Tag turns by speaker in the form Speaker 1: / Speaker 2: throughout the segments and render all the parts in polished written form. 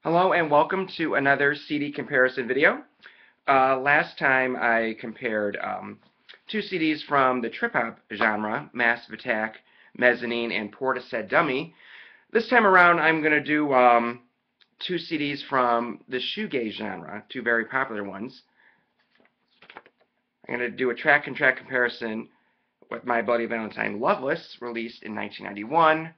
Speaker 1: Hello and welcome to another CD comparison video. Last time I compared two CDs from the trip-hop genre, Massive Attack, Mezzanine, and Portishead Dummy. This time around I'm going to do two CDs from the Shoegaze genre, two very popular ones. I'm going to do a track-and-track comparison with my buddy Valentine, Loveless, released in 1991,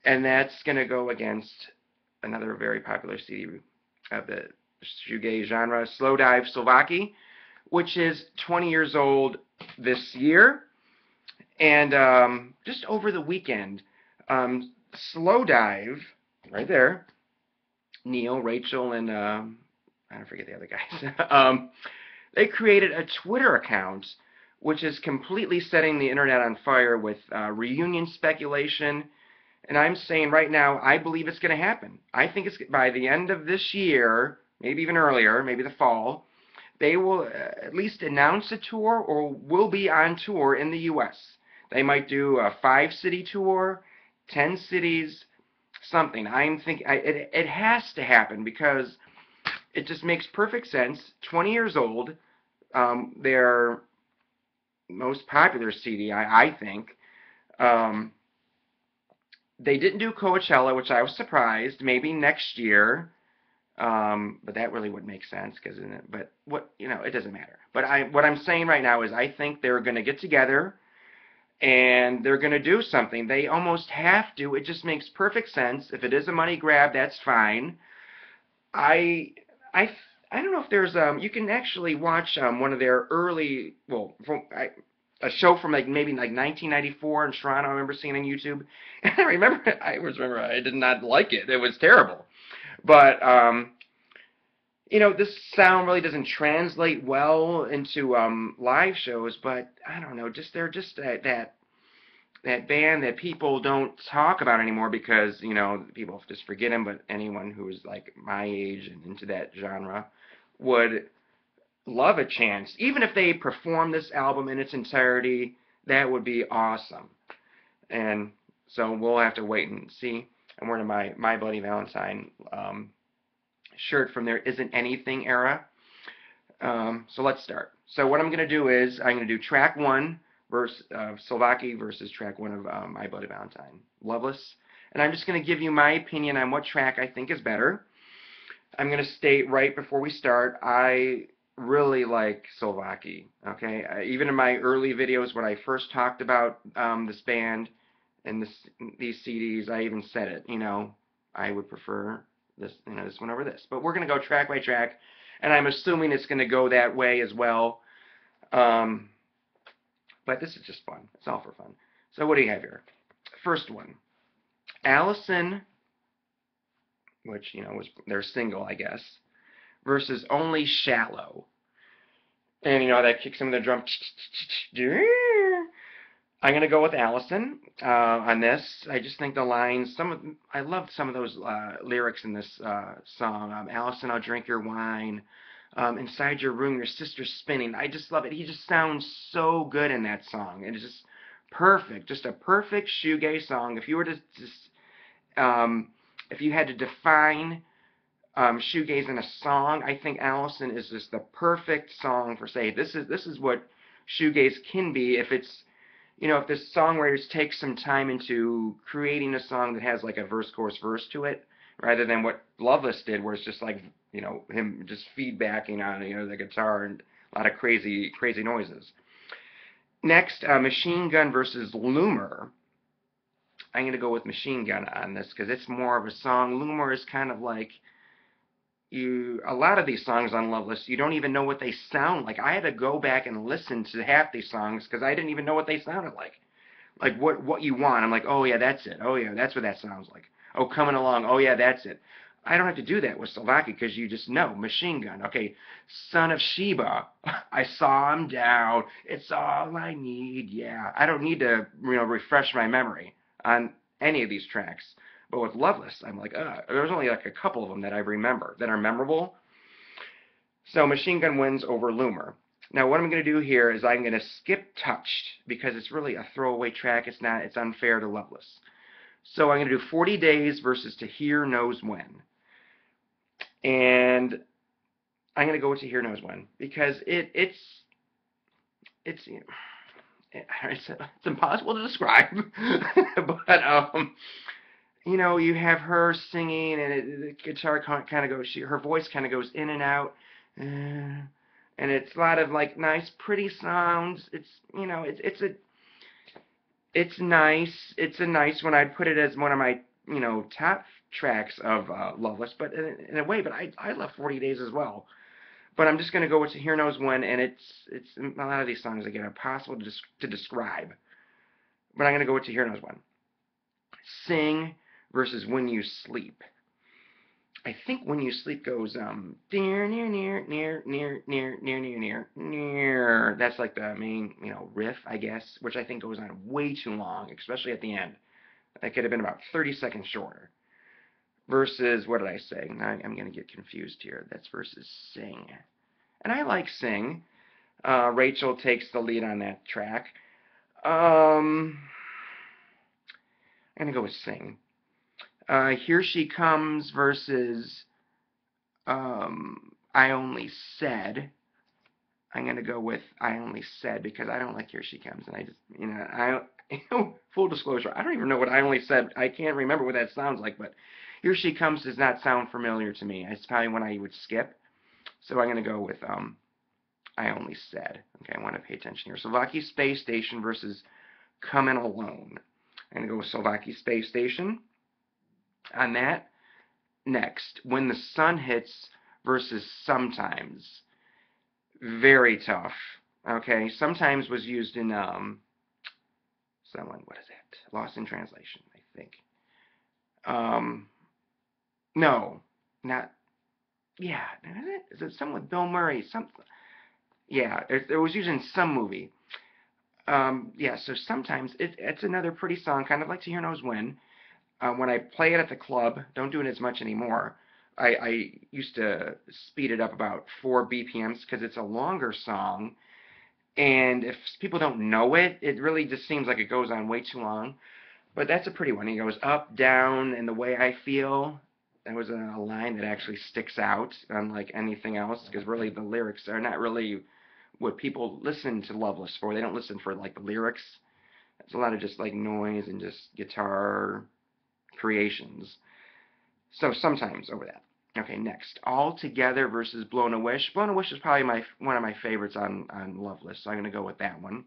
Speaker 1: and that's going to go against another very popular CD of the shoegaze genre, Slowdive, Souvlaki, which is 20 years old this year. And just over the weekend, Slowdive, right there, Neil, Rachel, and I don't forget the other guys, they created a Twitter account which is completely setting the internet on fire with reunion speculation. And I'm saying right now, I believe it's going to happen. I think it's by the end of this year, maybe even earlier, maybe the fall, they will at least announce a tour or will be on tour in the U.S. They might do a 5-city tour, 10 cities, something. I'm thinking it has to happen because it just makes perfect sense. 20 years old, their most popular CD, I think. They didn't do Coachella, which I was surprised. Maybe next year, but that really wouldn't make sense because, but what it doesn't matter. But what I'm saying right now is I think they're going to get together and they're going to do something. They almost have to. It just makes perfect sense. If it is a money grab, that's fine. I don't know if there's you can actually watch one of their early a show from maybe 1994 in Toronto. I remember seeing on YouTube, and I remember I did not like it. It was terrible, but this sound really doesn't translate well into live shows. But I don't know, they're just that band that people don't talk about anymore because people just forget them. But anyone who is like my age and into that genre would love a chance. Even if they perform this album in its entirety, that would be awesome. And so we'll have to wait and see. I'm wearing my Bloody Valentine shirt from their Isn't Anything era. So let's start. So what I'm going to do is I'm going to do track 1 versus Souvlaki versus track 1 of My Bloody Valentine, Loveless. And I'm just going to give you my opinion on what track I think is better. I'm going to state right before we start, I really like Souvlaki. Okay, even in my early videos when I first talked about this band and these CDs, I even said it. I would prefer this, this one over this. But we're going to go track by track, and I'm assuming it's going to go that way as well. But this is just fun. It's all for fun. So what do you have here? First one, Allison, which was their single, I guess, versus Only Shallow. And that kicks in the drum. I'm going to go with Allison on this. I just think the lines, I loved some of those lyrics in this song. Allison, I'll drink your wine. Inside your room, your sister's spinning. I just love it. He just sounds so good in that song. It's just perfect. Just a perfect shoegaze song. If you were to if you had to define shoegaze in a song, I think Allison is just the perfect song for say this is what shoegaze can be if it's if the songwriters take some time into creating a song that has like a verse chorus verse to it rather than what Loveless did where it's just like him just feedbacking on the guitar and a lot of crazy noises. Next, Machine Gun versus Loomer. I'm going to go with Machine Gun on this because it's more of a song. Loomer is kind of like a lot of these songs on Loveless, you don't even know what they sound like. I had to go back and listen to half these songs because I didn't even know what they sounded like. Like what you want. I'm like, oh yeah, that's it. Oh yeah, that's what that sounds like. Oh, Coming Along. Oh yeah, that's it. I don't have to do that with Souvlaki because you just know. Machine Gun. Okay, Son of Sheba. I saw him down. It's all I need. Yeah, I don't need to refresh my memory on any of these tracks. But with Loveless, I'm like, there's only like a couple of them that I remember that are memorable. So Machine Gun wins over Loomer. Now what I'm going to do here is I'm going to skip Touched because it's really a throwaway track. It's unfair to Loveless. So I'm going to do 40 Days versus To Hear Knows When. And I'm going to go with To Hear Knows When, because it's you know, it's impossible to describe. But you know, you have her singing, and the guitar kind of goes, her voice kind of goes in and out, and it's a lot of like nice, pretty sounds. It's, you know, it's nice. It's a nice one. I'd put it as one of my, you know, top tracks of Loveless, but in a way, but I love 40 Days as well. But I'm just gonna go with Here Knows When, and it's a lot of these songs again are impossible to describe. But I'm gonna go with Here Knows When. Sing versus When You Sleep. I think When You Sleep goes near near near near near near near near near near. That's like the main, you know, riff, I guess, which I think goes on way too long, especially at the end. That could have been about 30 seconds shorter. Versus, what did I say? Now I'm gonna get confused here. That's versus Sing, and I like Sing. Rachel takes the lead on that track. I'm gonna go with Sing. Here She Comes versus I Only Said. I'm gonna go with I Only Said, because I don't like Here She Comes, and I just, you know, full disclosure, I don't even know what I Only Said. I can't remember what that sounds like, but Here She Comes does not sound familiar to me. It's probably one I would skip. So I'm gonna go with I Only Said. Okay, I want to pay attention here. Souvlaki Space Station versus Comin' Alone. I'm gonna go with Souvlaki Space Station on that. Next, When the Sun Hits versus Sometimes. Very tough. Okay, Sometimes was used in someone, what is that? Lost in Translation, I think. No, not, yeah, is it someone with Bill Murray? Something. Yeah, it was used in some movie. Yeah, so Sometimes it's another pretty song, kind of like To Hear Knows when I play it at the club, don't do it as much anymore. I used to speed it up about 4 BPMs because it's a longer song, and if people don't know it, it really just seems like it goes on way too long. But that's a pretty one. It goes up, down, and the way I feel. That was a line that actually sticks out, unlike anything else, because really the lyrics are not really what people listen to Loveless for. They don't listen for like the lyrics. It's a lot of just like noise and just guitar creations. So Sometimes over that. Okay, next. All Together versus Blown a Wish. Blown a Wish is probably one of my favorites on Loveless, so I'm going to go with that one.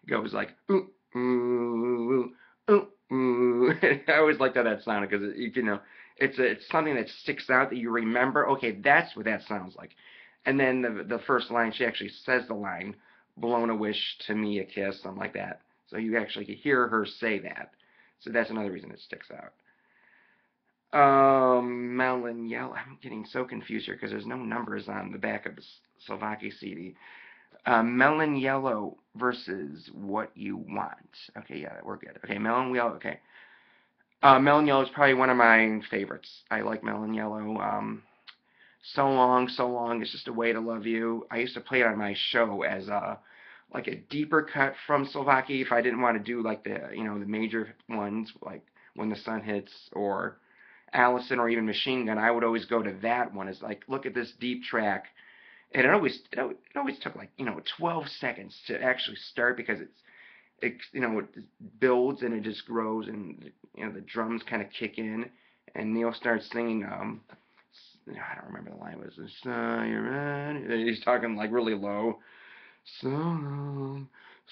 Speaker 1: It goes like, ooh, ooh, ooh, ooh. I always liked how that sounded, because, you know, it's something that sticks out that you remember. Okay, that's what that sounds like. And then the first line, she actually says the line, blown a wish to me a kiss, something like that. So you actually hear her say that. So that's another reason it sticks out. Melon Yellow. I'm getting so confused here because there's no numbers on the back of the Slovakia CD. Melon Yellow versus What You Want. Okay, yeah, we're good. Okay, Melon Yellow. Okay. Melon Yellow is probably one of my favorites. I like Melon Yellow. So Long, So Long is Just a Way to Love You. I used to play it on my show as like a deeper cut from Slovakia if I didn't want to do like the, you know, the major ones like When the Sun Hits or Allison or even Machine Gun. I would always go to that one as like, look at this deep track. And it always took like, you know, 12 seconds to actually start, because it you know, it builds and it just grows, and you know, the drums kind of kick in, and Neil starts singing I don't remember the line. Was it so you're ready? He's talking like really low. So long,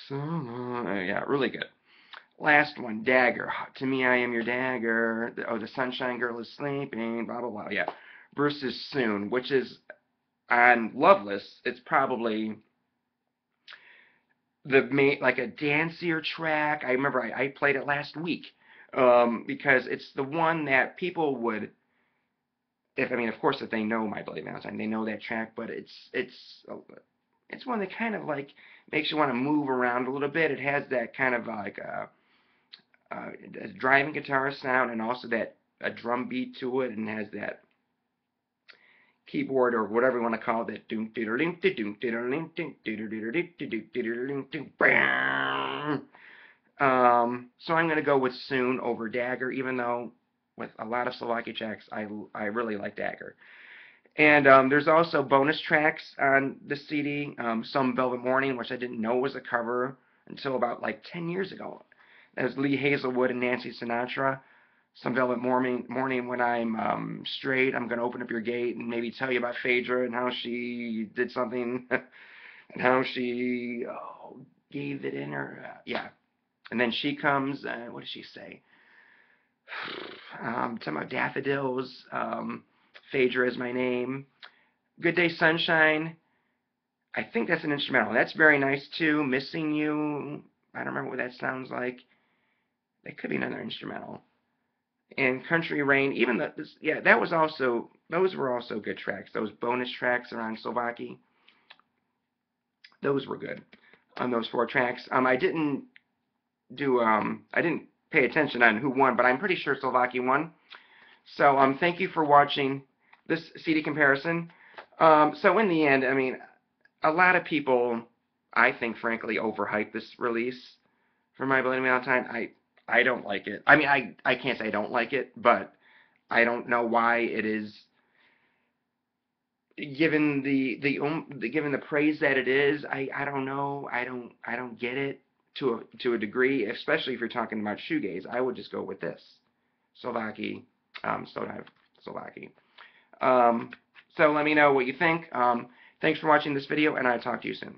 Speaker 1: so long. Yeah, really good. Last one, Dagger. To me, I am your dagger. Oh, the Sunshine Girl is sleeping. Blah blah blah. Yeah. Versus Soon, which is on Loveless. It's probably like a dancier track. I remember I played it last week because it's the one that people would. If I mean, of course, if they know My Bloody Valentine, they know that track. But it's one that kind of like makes you want to move around a little bit. It has that kind of like a driving guitar sound, and also that a drum beat to it, and has that keyboard or whatever you want to call it. So I'm going to go with Soon over Dagger, even though with a lot of Souvlaki tracks. I really like Dagger. And there's also bonus tracks on the CD. Some Velvet Morning, which I didn't know was a cover until about like 10 years ago. That was Lee Hazelwood and Nancy Sinatra. Some Velvet Morning when I'm straight, I'm going to open up your gate and maybe tell you about Phaedra and how she did something and how she gave it in her. Yeah. And then she comes, what does she say? Talking about daffodils. Phaedra is my name. Good Day Sunshine. I think that's an instrumental. That's very nice too. Missing You. I don't remember what that sounds like. That could be another instrumental. And Country Rain. Even yeah, that was also. Those were also good tracks. Those bonus tracks around Souvlaki. Those were good. On those 4 tracks. I didn't do. I didn't pay attention on who won, but I'm pretty sure Souvlaki won. So thank you for watching this CD comparison. So in the end, I mean, a lot of people, I think, frankly, overhype this release for My Bloody Valentine. I don't like it. I mean, I can't say I don't like it, but I don't know why it is given given the praise that it is. I don't know. I don't get it to a degree, especially if you're talking about shoegaze. I would just go with this. Souvlaki, Slowdive, Souvlaki. So let me know what you think. Thanks for watching this video, and I'll talk to you soon.